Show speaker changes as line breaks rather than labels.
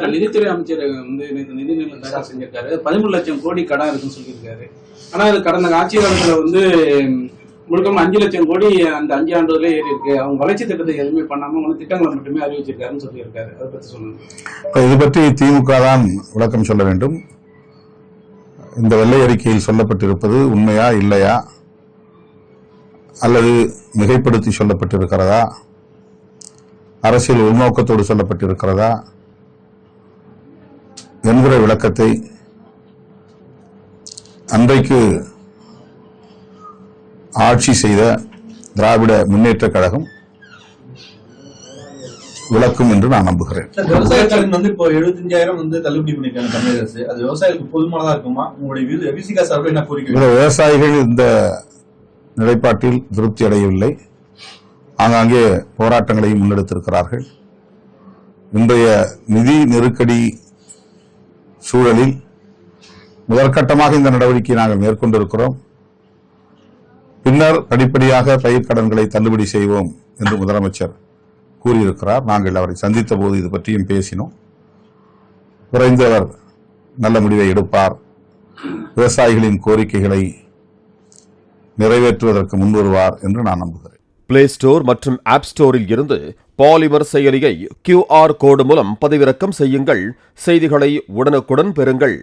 நிதித்துறை அமைச்சர் வந்து நிதிநிலை தயார் செஞ்சிருக்காரு. 13 லட்சம் கோடி கடன் இருக்குன்னு சொல்லியிருக்காரு. ஆனா அது கடந்த ஆட்சி காலத்துல வந்து முழுக்க 5 லட்சம் கோடி அந்த 5 ஆண்டுகளே ஏறி இருக்கு. அவங்க வளர்ச்சி திட்டத்தை எதுவுமே பண்ணாம ஒன்று திட்டங்களை மட்டுமே அறிவிச்சிருக்காருன்னு சொல்லியிருக்காரு. அதை பத்தி சொல்லுங்க.
இது பற்றி திமுக தான் விளக்கம் சொல்ல வேண்டும். இந்த வெள்ளை அறிக்கையில் சொல்லப்பட்டிருப்பது உண்மையா இல்லையா, அல்லது மிகைப்படுத்தி சொல்லப்பட்டிருக்கிறதா, அரசியல் உள்நோக்கத்தோடு சொல்லப்பட்டிருக்கிறதா என்கிற விளக்கத்தை அன்றைக்கு ஆட்சி செய்த திராவிட முன்னேற்ற கழகம் விளக்கும் என்று நான் நம்புகிறேன்.
விவசாயத்திற்கு வந்து இப்போ 75,000 வந்து தள்ளுபடி பண்ணிருக்காங்க தமிழக அரசு. அது விவசாயிகளுக்கு போதுமானதா இருக்குமா? உங்களுடைய விசிகா சார்பில் என்ன கோரிக்கை?
விவசாயிகள் இந்த நிலைப்பாட்டில் திருப்தி அடையவில்லை. ஆங்காங்கே போராட்டங்களை முன்னெடுத்திருக்கிறார்கள். இன்றைய நிதி நெருக்கடி சூழலில் முதற்கட்டமாக இந்த நடவடிக்கையை நாங்கள் மேற்கொண்டிருக்கிறோம். பின்னர் படிப்படியாக பயிர்க்கடன்களை தள்ளுபடி செய்வோம் என்று முதலமைச்சர் கூறியிருக்கிறார். நாங்கள் அவரை சந்தித்த போது இது பற்றியும் பேசினோம். விரைந்தவர் நல்ல முடிவை எடுப்பார், விவசாயிகளின் கோரிக்கைகளை நிறைவேற்றுவதற்கு முன்வருவார் என்று நான் நம்புகிறேன்.
பிளே ஸ்டோர் மற்றும் ஆப் ஸ்டோரில் இருந்து பாலிமர் செயலியை QR கோடு மூலம் பதிவிறக்கம் செய்யுங்கள். செய்திகளை உடனுக்குடன் பெறுங்கள்.